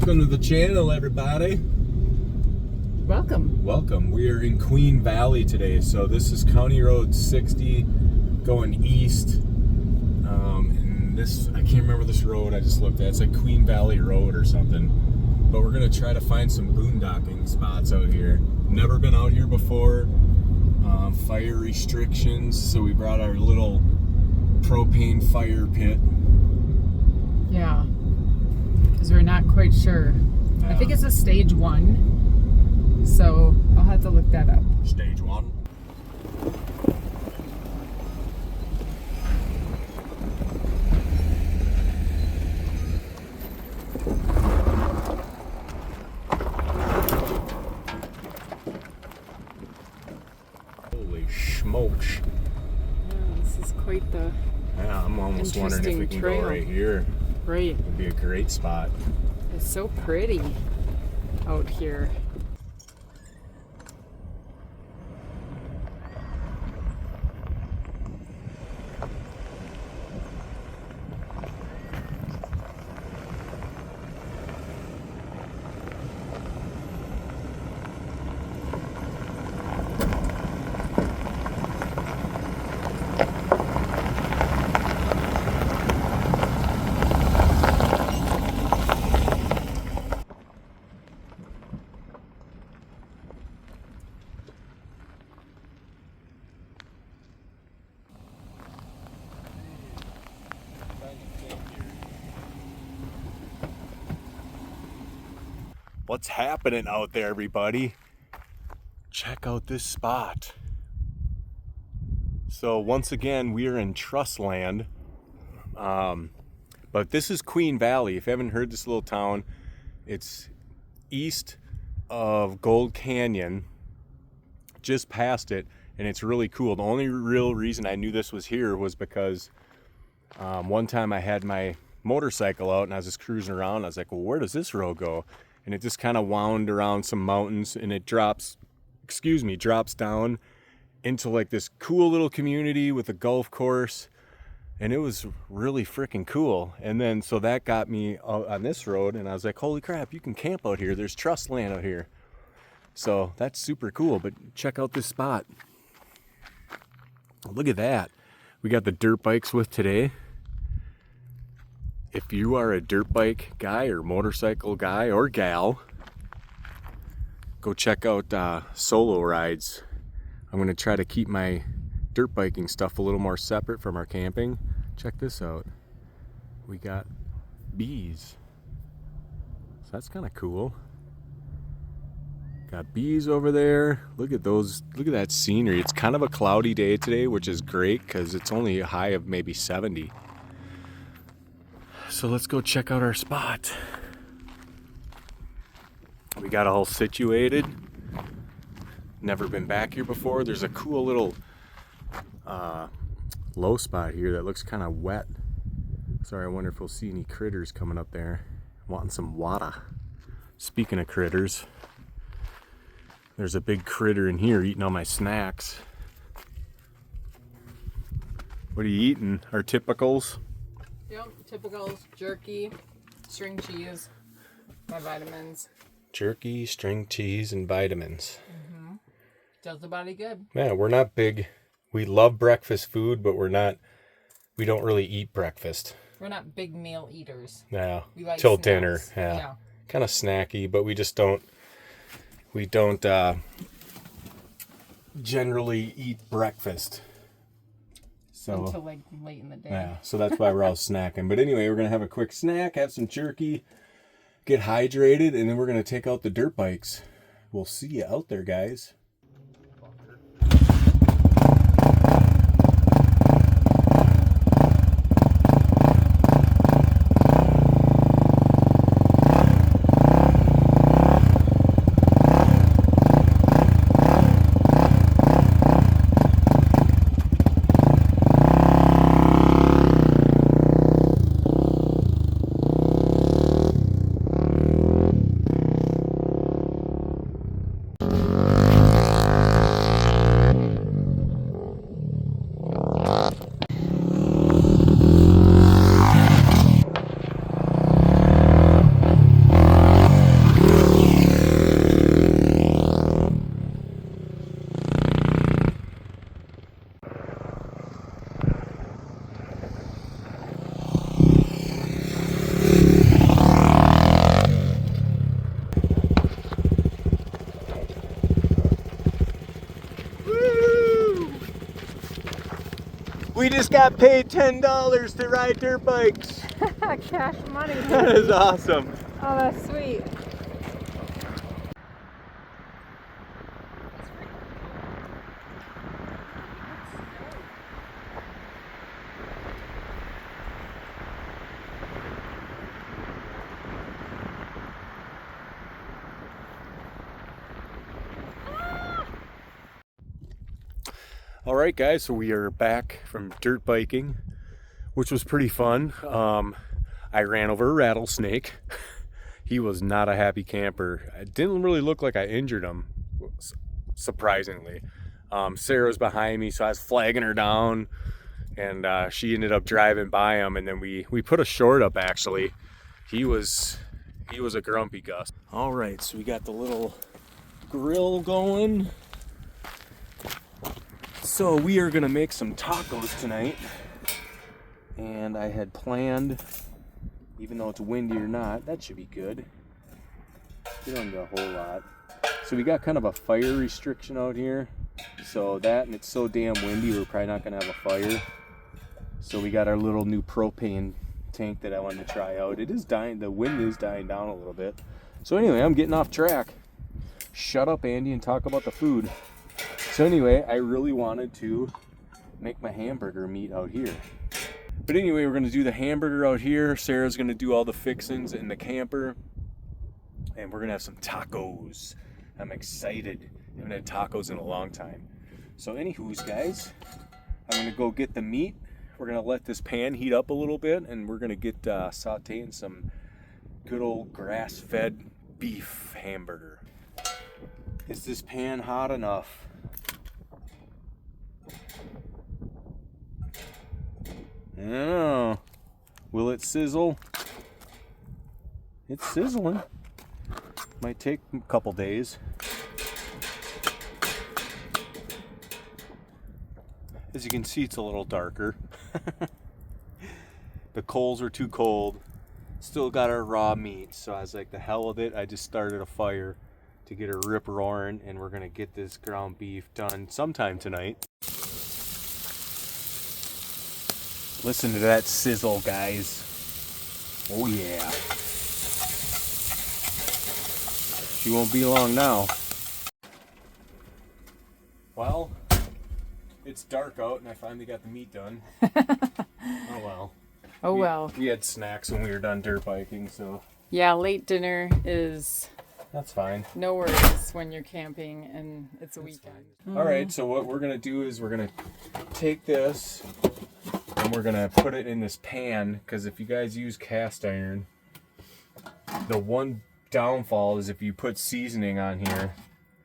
Welcome to the channel, everybody. Welcome. We are in Queen Valley today. So this is County Road 60 going east. And this, I can't remember this road I just looked at. It's like Queen Valley Road or something. But we're going to try to find some boondocking spots out here. Never been out here before. Fire restrictions. So we brought our little propane fire pit. Yeah. Because we're not quite sure. I think it's a stage 1. So I'll have to look that up. Stage 1. Holy smokes. Yeah, this is quite the Yeah, I'm almost wondering if we can trail. go right here. Right. It would be a great spot. It's so pretty out here. What's happening out there, everybody? Check out this spot. So once again, we are in Trust Land. But this is Queen Valley. If you haven't heard this little town, it's east of Gold Canyon, just past it, and it's really cool. The only real reason I knew this was here was because one time I had my motorcycle out and I was just cruising around. I was like, well, where does this road go? And it just kind of wound around some mountains and it drops down into like this cool little community with a golf course. And it was really freaking cool. And then, so that got me on this road and I was like, holy crap, you can camp out here. There's Trust Land out here. So that's super cool, but check out this spot. Look at that. We got the dirt bikes with today. If you are a dirt bike guy or motorcycle guy or gal, go check out Solo Rides. I'm going to try to keep my dirt biking stuff a little more separate from our camping. Check this out. We got bees. So that's kind of cool. Got bees over there. Look at those. Look at that scenery. It's kind of a cloudy day today, which is great because it's only a high of maybe 70. So let's go check out our spot. We got all situated. Never been back here before. There's a cool little low spot here that looks kind of wet. Sorry, I wonder if we'll see any critters coming up there. Wanting some water. Speaking of critters, there's a big critter in here eating all my snacks. What are you eating? Our typicals? Yep, typicals, jerky, string cheese, my vitamins. Jerky, string cheese, and vitamins. Mm-hmm. Does the body good. Yeah, we're not big. We love breakfast food, but we don't really eat breakfast. We're not big meal eaters. No, We like till snacks. dinner. Yeah. Kind of snacky, but we don't generally eat breakfast. So, until like late in the day. yeah, so that's why we're all snacking. But anyway, we're going to have a quick snack, have some jerky, get hydrated, and then we're going to take out the dirt bikes. We'll see you out there, guys. We just got paid $10 to ride dirt bikes. Cash money. That is awesome. Oh, that's sweet. All right, guys, so we are back from dirt biking, which was pretty fun. I ran over a rattlesnake. He was not a happy camper. It didn't really look like I injured him, surprisingly. Sarah's behind me, so I was flagging her down, and she ended up driving by him, and then we put a short up, actually. He was a grumpy Gus. All right, so we got the little grill going. So we are gonna make some tacos tonight, and I had planned, even though it's windy or not, that should be good. We don't need a whole lot. So we got kind of a fire restriction out here, so that, and it's so damn windy, we're probably not gonna have a fire. So we got our little new propane tank that I wanted to try out. It is dying, the wind is dying down a little bit. So anyway, I'm getting off track. Shut up, Andy, and talk about the food. So anyway, I really wanted to make my hamburger meat out here. But anyway, we're gonna do the hamburger out here. Sarah's gonna do all the fixings in the camper. And we're gonna have some tacos. I'm excited. I haven't had tacos in a long time. So anywho's, guys, I'm gonna go get the meat. We're gonna let this pan heat up a little bit, and we're gonna get sauteing some good old grass-fed beef hamburger. Is this pan hot enough? I don't know. Will it sizzle? It's sizzling. Might take a couple days. As you can see, it's a little darker. The coals are too cold. Still got our raw meat, so I was like, the hell with it. I just started a fire to get her rip roaring, and we're gonna get this ground beef done sometime tonight. Listen to that sizzle, guys. Oh yeah. She won't be long now. Well, it's dark out and I finally got the meat done. Oh well. Oh well. We had snacks when we were done dirt biking, so. Yeah, late dinner is That's fine. no worries when you're camping and it's a weekend. All right, so what we're gonna do is we're gonna take this and we're gonna put it in this pan, because if you guys use cast iron, the one downfall is if you put seasoning on here,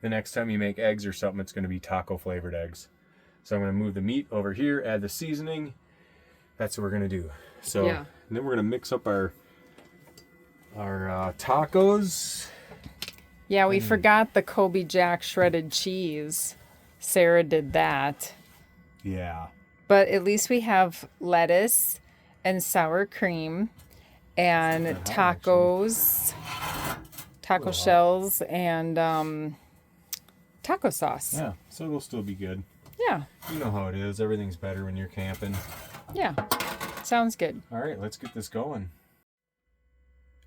the next time you make eggs or something, it's gonna be taco flavored eggs. So I'm gonna move the meat over here, add the seasoning. That's what we're gonna do. So, Yeah. And then we're gonna mix up our tacos. Yeah, we forgot the Kobe Jack shredded cheese. Sarah did that. Yeah. But at least we have lettuce and sour cream and tacos, taco shells, and taco sauce. Yeah, so it'll still be good. Yeah, You know how it is. Everything's better when you're camping. yeah. Sounds good. All right, let's get this going.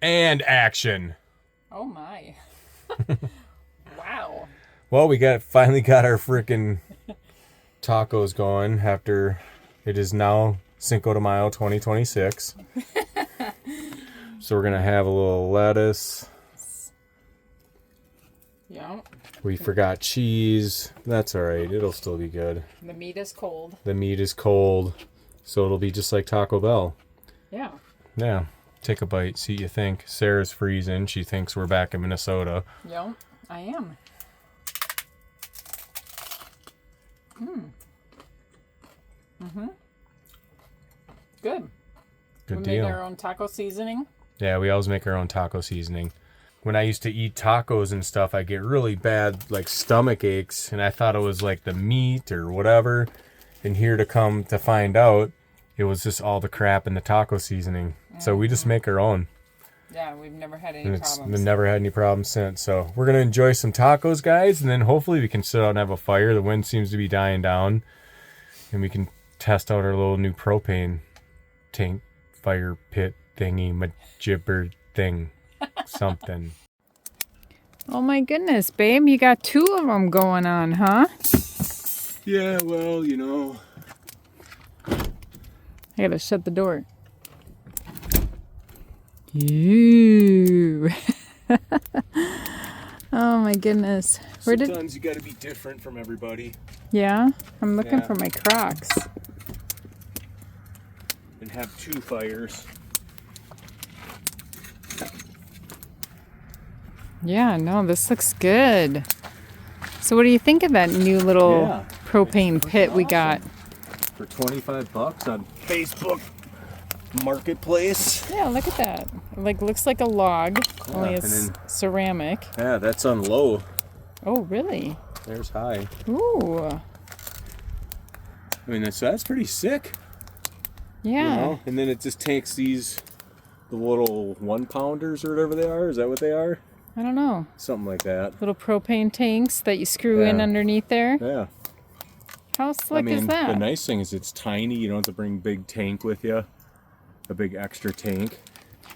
And action. Oh my. Wow. Well, we finally got our freaking tacos going after it is now Cinco de Mayo 2026. So we're gonna have a little lettuce. Yeah. We forgot cheese. That's all right. It'll still be good. The meat is cold. The meat is cold, so it'll be just like Taco Bell. Yeah. Yeah. Take a bite. See what you think. Sarah's freezing. She thinks we're back in Minnesota. Yeah, I am. Good. Good we deal. made our own taco seasoning. Yeah, we always make our own taco seasoning. When I used to eat tacos and stuff, I get really bad, like, stomach aches, and I thought it was, like, the meat or whatever. And here to come to find out, it was just all the crap in the taco seasoning. So we just make our own. Yeah, we've never had any And it's problems. never had any problems since. So we're going to enjoy some tacos, guys, and then hopefully we can sit out and have a fire. The wind seems to be dying down, and we can test out our little new propane tank fire pit thingy majibber thing something. Oh my goodness, babe, you got 2 of them going on, huh? Yeah, well, you know. I gotta shut the door. Ew. Oh my goodness. Sometimes you gotta be different from everybody. Yeah? I'm looking for my Crocs. And have 2 fires. Yeah, no, this looks good. So what do you think of that new little propane pit we got? For $25 on Facebook Marketplace. Yeah, look at that. Like, looks like a log, only it's ceramic. Yeah, that's on low. Oh, really? There's high. Ooh. I mean, that's pretty sick. Yeah. You know? And then it just takes the little 1-pounders or whatever they are. Is that what they are? I don't know. Something like that. Little propane tanks that you screw in underneath there. Yeah. How slick is that? The nice thing is it's tiny. You don't have to bring a big tank with you. A big extra tank.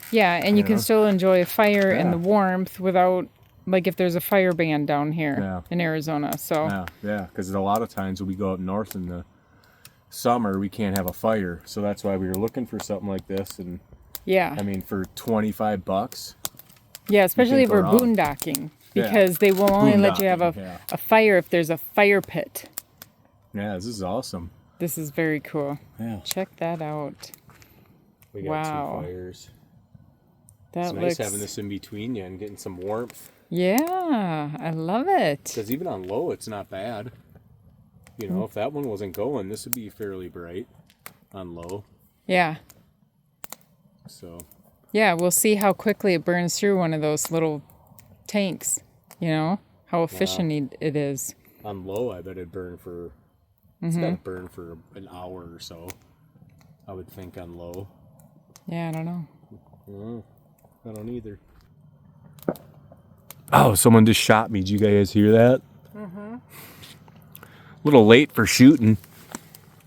Yeah, and you can still enjoy a fire and the warmth without, like, if there's a fire ban down here in Arizona. So Yeah, because a lot of times when we go up north in the summer, we can't have a fire. So that's why we were looking for something like this. And I mean, for $25. Yeah, especially if we're boondocking, because they will only let you have a fire if there's a fire pit. Yeah, this is awesome. This is very cool. Yeah. Check that out. We got 2 fires. It's nice having this in between you and getting some warmth. Yeah, I love it. Because even on low, it's not bad. You know, if that one wasn't going, this would be fairly bright on low. Yeah. So. Yeah, we'll see how quickly it burns through one of those little tanks. You know, how efficient it is. On low, I bet it'd burn for. It's got to burn for an hour or so. I would think on low. Yeah, I don't know. I don't either. Oh, someone just shot me. Did you guys hear that? A little late for shooting.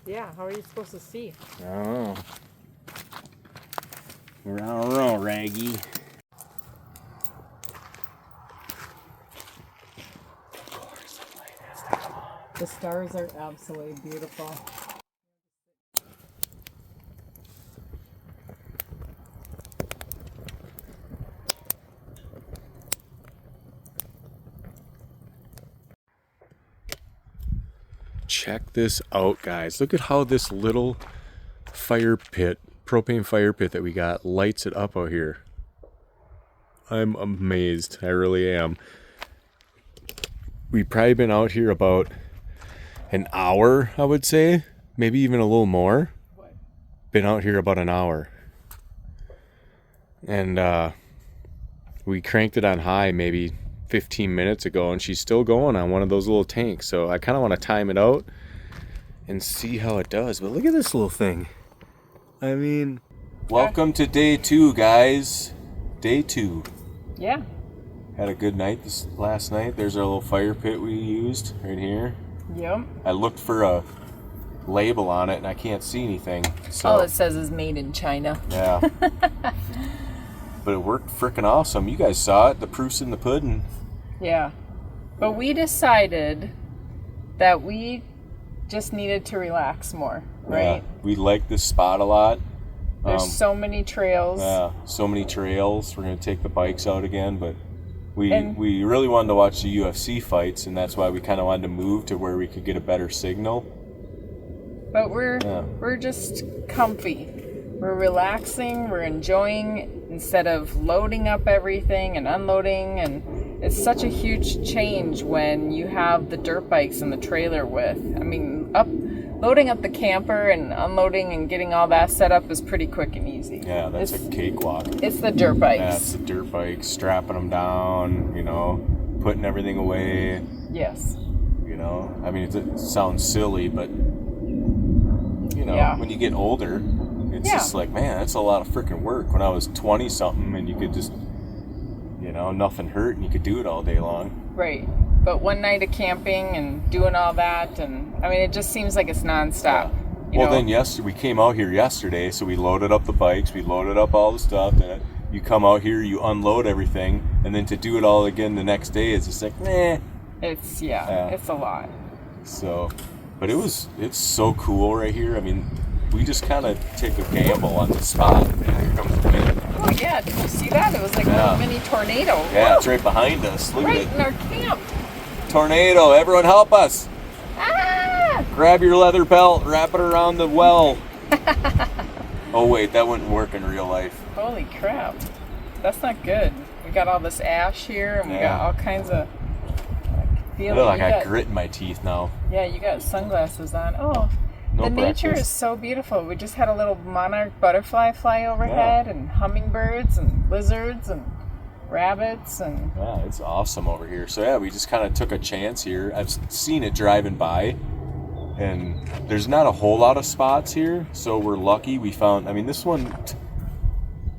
Yeah, how are you supposed to see? I don't know, Raggy. The stars are absolutely beautiful. Check this out, guys. Look at how this little fire pit, propane fire pit that we got, lights it up out here. I'm amazed. I really am. We've probably been out here about an hour, I would say. Maybe even a little more. Been out here about an hour. And we cranked it on high maybe 15 minutes ago, and she's still going on one of those little tanks. So I kind of want to time it out and see how it does. But look at this little thing. I mean, welcome to day 2, guys. Day 2. Yeah. Had a good night last night. There's our little fire pit we used right here. Yep. I looked for a label on it and I can't see anything. So all it says is made in China. Yeah. But it worked freaking awesome. You guys saw it. The proof's in the pudding. Yeah. But we decided that we just needed to relax more, right? Yeah. We like this spot a lot. There's so many trails. Yeah, so many trails. We're going to take the bikes out again, but we really wanted to watch the UFC fights, and that's why we kind of wanted to move to where we could get a better signal. But we're just comfy. We're relaxing, we're enjoying instead of loading up everything and unloading, and it's such a huge change when you have the dirt bikes and the trailer with. I mean, loading up the camper and unloading and getting all that set up is pretty quick and easy. Yeah, that's a cakewalk. It's the dirt bikes. Yeah, it's the dirt bikes, strapping them down, you know, putting everything away. Yes. You know, I mean, it sounds silly, but, you know, when you get older, it's just like, man, that's a lot of freaking work. When I was 20-something and you could just, you know, nothing hurt and you could do it all day long. Right. But one night of camping and doing all that, and I mean, it just seems like it's nonstop. Well, then we came out here yesterday, so we loaded up the bikes, we loaded up all the stuff, and you come out here, you unload everything, and then to do it all again the next day is just like, meh. It's it's a lot. So, but it's so cool right here. I mean, we just kind of take a gamble on the spot. And here comes the wind. Oh yeah, did you see that? It was like a little mini tornado. Yeah, Whoa. it's right behind us. Look Right at it. in our camp. Tornado! Everyone, help us! Ah! Grab your leather belt, wrap it around the well. Oh wait, that wouldn't work in real life. Holy crap, that's not good. We got all this ash here, and we got all kinds of. I feel like I got grit in my teeth now. Yeah, you got sunglasses on. Oh, the nature is so beautiful. We just had a little monarch butterfly fly overhead, and hummingbirds, and lizards, and rabbits, and yeah, it's awesome over here. So yeah, we just kind of took a chance here. I've seen it driving by, and there's not a whole lot of spots here, so we're lucky we found. I mean, this one.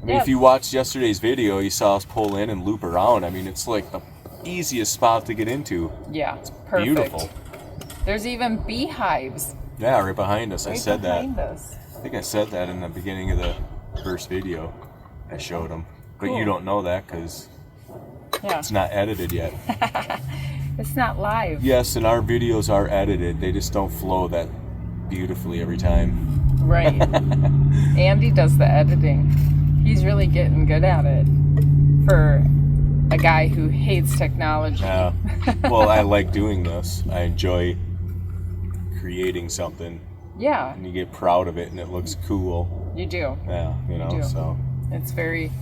I mean, if you watched yesterday's video, you saw us pull in and loop around. I mean, it's like the easiest spot to get into. Yeah, it's perfect. Beautiful. There's even beehives. Yeah, right behind us. I said that. Us. I think I said that in the beginning of the first video. I showed them, but you don't know that because it's not edited yet. It's not live. Yes, and our videos are edited. They just don't flow that beautifully every time. Right. Andy does the editing. He's really getting good at it for a guy who hates technology. Yeah. Well, I like doing this. I enjoy creating something. Yeah. And you get proud of it and it looks cool. You do. Yeah, so. It's very,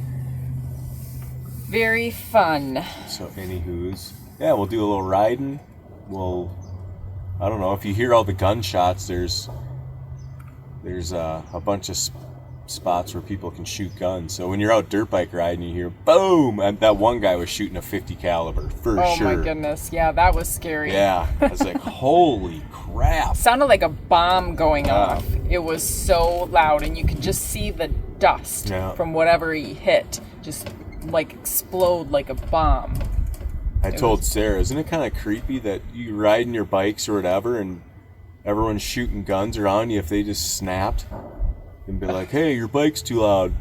very fun. So, anywho's. Yeah, we'll do a little riding. I don't know, if you hear all the gunshots, there's a bunch of spots where people can shoot guns. So when you're out dirt bike riding, you hear boom, and that one guy was shooting a 50 caliber for sure. Oh my goodness, yeah, that was scary. Yeah, I was like, holy crap! Sounded like a bomb going off. It was so loud, and you could just see the dust from whatever he hit, just like explode like a bomb. I told Sarah, isn't it kind of creepy that you riding your bikes or whatever, and everyone's shooting guns around you if they just snapped? And be like, hey, your bike's too loud.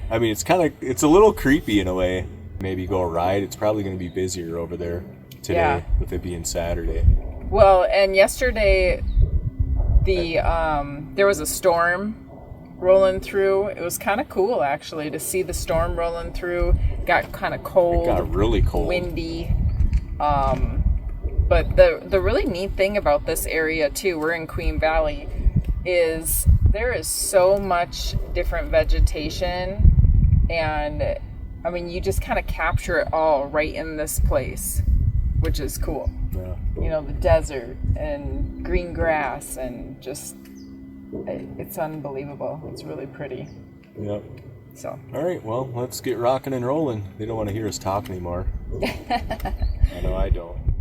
I mean, it's a little creepy in a way. Maybe go a ride. It's probably going to be busier over there today with it being Saturday. Well, and yesterday, there was a storm rolling through. It was kind of cool, actually, to see the storm rolling through. Got kind of cold. It got really cold. Windy. But the really neat thing about this area, too, we're in Queen Valley, is there is so much different vegetation, and I mean, you just kind of capture it all right in this place, which is cool. Yeah. You know, the desert and green grass, and just it's unbelievable. It's really pretty. Yep. So. All right, well, let's get rocking and rolling. They don't want to hear us talk anymore. I know I don't.